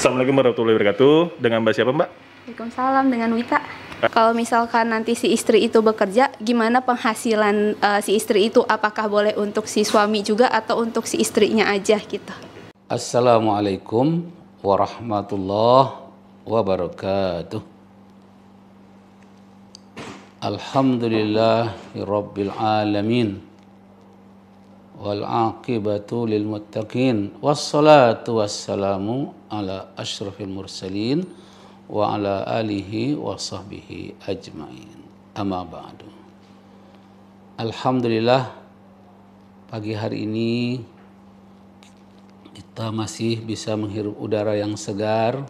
Assalamualaikum warahmatullahi wabarakatuh. Dengan Mbak siapa, Mbak? Waalaikumsalam, dengan Wita. Kalau misalkan nanti si istri itu bekerja, gimana penghasilan si istri itu? Apakah boleh untuk si suami juga atau untuk si istrinya aja gitu? Assalamualaikum warahmatullahi wabarakatuh. Alhamdulillahirabbil alamin. Wal aqibatu lil muttaqin. Wassalatu wassalamu ala asyrafil mursalin wa ala alihi wa sahbihi ajmain. Amma ba'du. Alhamdulillah, pagi hari ini kita masih bisa menghirup udara yang segar,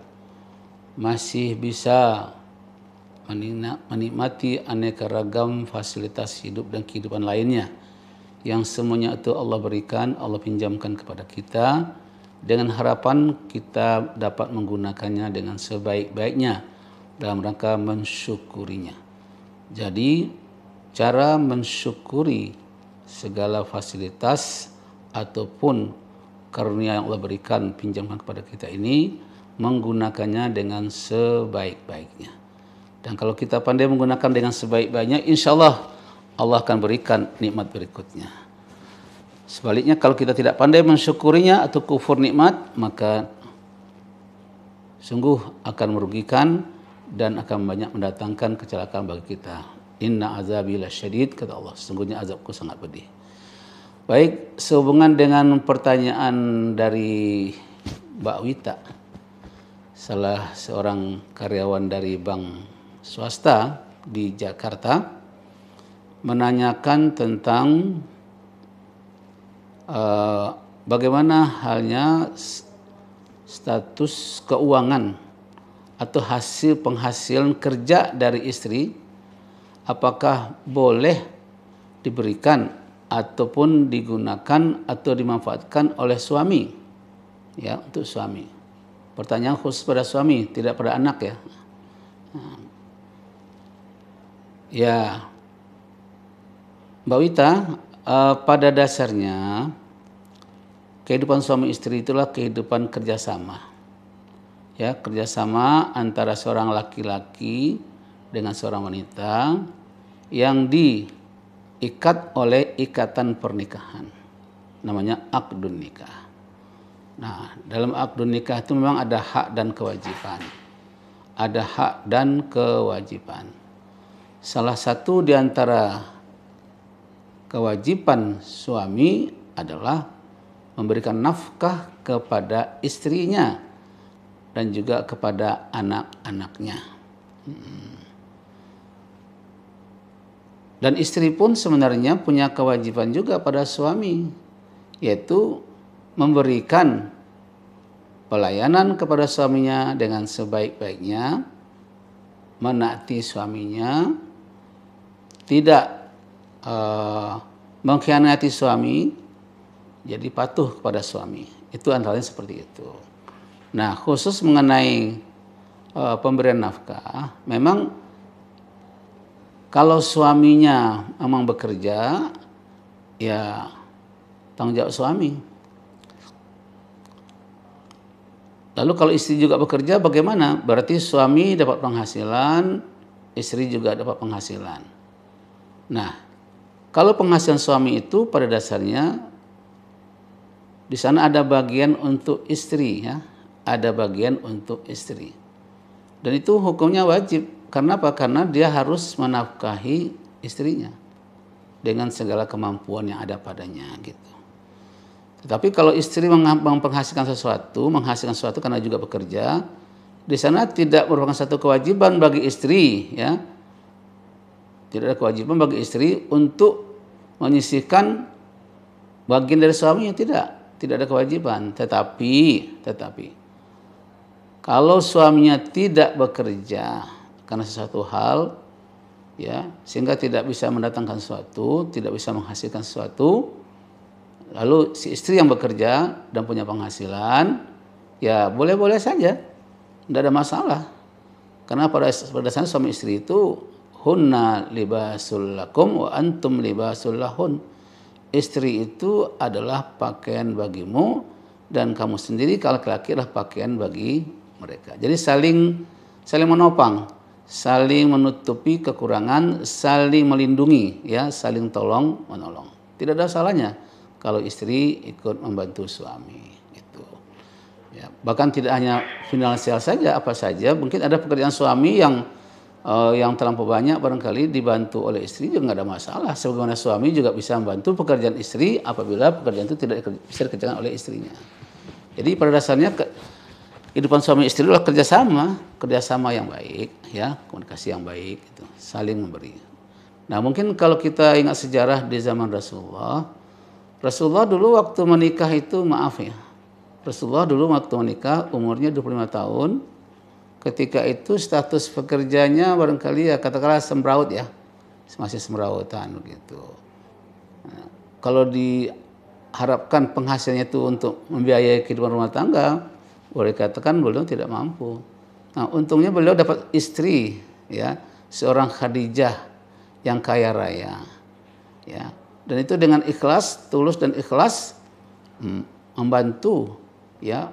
masih bisa menikmati aneka ragam fasilitas hidup dan kehidupan lainnya yang semuanya itu Allah berikan, Allah pinjamkan kepada kita dengan harapan kita dapat menggunakannya dengan sebaik-baiknya dalam rangka mensyukurinya. Jadi cara mensyukuri segala fasilitas ataupun karunia yang Allah berikan, pinjamkan kepada kita ini, menggunakannya dengan sebaik-baiknya. Dan kalau kita pandai menggunakan dengan sebaik-baiknya, insya Allah Allah akan berikan nikmat berikutnya. Sebaliknya kalau kita tidak pandai mensyukurinya atau kufur nikmat, maka sungguh akan merugikan dan akan banyak mendatangkan kecelakaan bagi kita. Inna azabi lasyadid, kata Allah, sesungguhnya azabku sangat pedih. Baik, sehubungan dengan pertanyaan dari Mbak Wita, salah seorang karyawan dari bank swasta di Jakarta, menanyakan tentang bagaimana halnya status keuangan atau hasil penghasilan kerja dari istri, apakah boleh diberikan ataupun digunakan atau dimanfaatkan oleh suami, ya, untuk suami. Pertanyaan khusus pada suami, tidak pada anak, ya. Ya, Mbak Wita, pada dasarnya kehidupan suami istri itulah kehidupan kerjasama, ya, kerjasama antara seorang laki-laki dengan seorang wanita yang diikat oleh ikatan pernikahan, namanya akdun nikah. Nah, dalam akdun nikah itu memang ada hak dan kewajiban, ada hak dan kewajiban. Salah satu di antara kewajiban suami adalah memberikan nafkah kepada istrinya dan juga kepada anak-anaknya. Dan istri pun sebenarnya punya kewajiban juga pada suami, yaitu memberikan pelayanan kepada suaminya dengan sebaik-baiknya, menaati suaminya, tidak mengkhianati suami, jadi patuh kepada suami. Itu antaranya seperti itu. Nah, khusus mengenai pemberian nafkah, memang kalau suaminya memang bekerja, ya tanggung jawab suami. Lalu kalau istri juga bekerja, bagaimana? Berarti suami dapat penghasilan, istri juga dapat penghasilan. Nah, kalau penghasilan suami itu pada dasarnya di sana ada bagian untuk istri, ya, ada bagian untuk istri. Dan itu hukumnya wajib. Karena apa? Karena dia harus menafkahi istrinya dengan segala kemampuan yang ada padanya, gitu. Tetapi kalau istri menghasilkan sesuatu karena juga bekerja, di sana tidak merupakan satu kewajiban bagi istri, ya. Tidak ada kewajiban bagi istri untuk menyisihkan bagian dari suaminya, tidak ada kewajiban. Tetapi kalau suaminya tidak bekerja karena sesuatu hal, ya, sehingga tidak bisa mendatangkan sesuatu, tidak bisa menghasilkan sesuatu, lalu si istri yang bekerja dan punya penghasilan, ya boleh-boleh saja, tidak ada masalah. Karena pada dasarnya suami istri itu hunna libasul lakum wa antum libasul lahun. Istri itu adalah pakaian bagimu dan kamu sendiri kalau laki-laki adalah pakaian bagi mereka. Jadi saling menopang, saling menutupi kekurangan, saling melindungi, ya, saling tolong menolong. Tidak ada salahnya kalau istri ikut membantu suami. Gitu. Ya, bahkan tidak hanya finansial saja, apa saja. Mungkin ada pekerjaan suami yang terlampau banyak barangkali dibantu oleh istri juga nggak ada masalah. Sebagaimana suami juga bisa membantu pekerjaan istri apabila pekerjaan itu tidak bisa dikerjakan oleh istrinya. Jadi pada dasarnya kehidupan suami istri adalah kerjasama yang baik, ya, komunikasi yang baik, gitu, saling memberi. Nah, mungkin kalau kita ingat sejarah di zaman Rasulullah dulu waktu menikah itu, maaf ya, Rasulullah dulu waktu menikah umurnya 25 tahun. Ketika itu status pekerjanya barangkali ya katakanlah semraut, ya, masih semrautan begitu. Nah, kalau diharapkan penghasilannya itu untuk membiayai kehidupan rumah tangga, boleh katakan beliau tidak mampu. Nah, untungnya beliau dapat istri, ya, seorang Khadijah yang kaya raya, ya, dan itu dengan ikhlas, tulus dan ikhlas membantu, ya.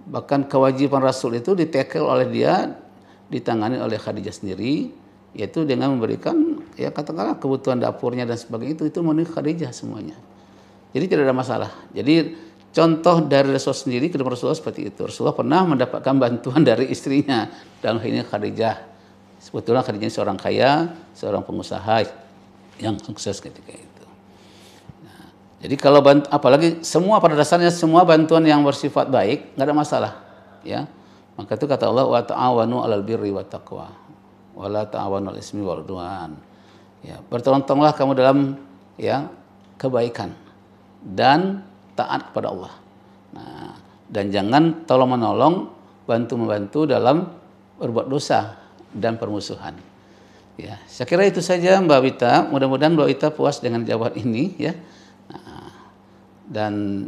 Bahkan kewajiban Rasul itu ditekel oleh dia, ditangani oleh Khadijah sendiri, yaitu dengan memberikan, ya, katakanlah kebutuhan dapurnya dan sebagainya, itu memenuhi Khadijah semuanya. Jadi tidak ada masalah. Jadi contoh dari Rasul sendiri, kehidupan Rasulullah seperti itu. Rasulullah pernah mendapatkan bantuan dari istrinya, dalam hal ini Khadijah. Sebetulnya Khadijah seorang kaya, seorang pengusaha yang sukses ketika itu. Jadi kalau apalagi semua pada dasarnya semua bantuan yang bersifat baik nggak ada masalah, ya. Maka itu kata Allah, wa ta'awanu 'alal birri wat taqwa wa la ta'awanu 'alal ismi wal 'udwan. Ya, bertolong-tolonglah kamu dalam, ya, kebaikan dan taat kepada Allah. Nah, dan jangan tolong-menolong, bantu-membantu dalam berbuat dosa dan permusuhan. Ya, saya kira itu saja Mbak Wita. Mudah-mudahan Mbak Wita puas dengan jawaban ini, ya. Dan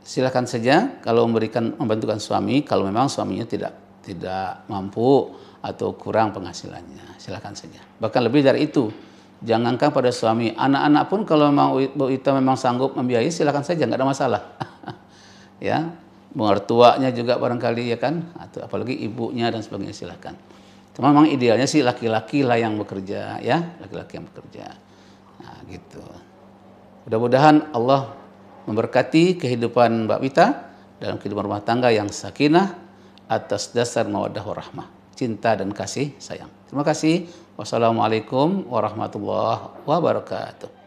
silakan saja kalau membantukan suami kalau memang suaminya tidak mampu atau kurang penghasilannya, silakan saja. Bahkan lebih dari itu, jangankan pada suami, anak-anak pun kalau memang kita memang sanggup membiayai, silakan saja, nggak ada masalah. Ya, mertuanya juga barangkali, ya kan, atau apalagi ibunya dan sebagainya, silakan. Cuma memang idealnya sih laki-laki lah yang bekerja, ya, laki-laki yang bekerja. Nah, gitu. Mudah-mudahan Allah memberkati kehidupan Mbak Wita dalam kehidupan rumah tangga yang sakinah atas dasar mawaddah warahmah, cinta dan kasih sayang. Terima kasih. Wassalamualaikum warahmatullahi wabarakatuh.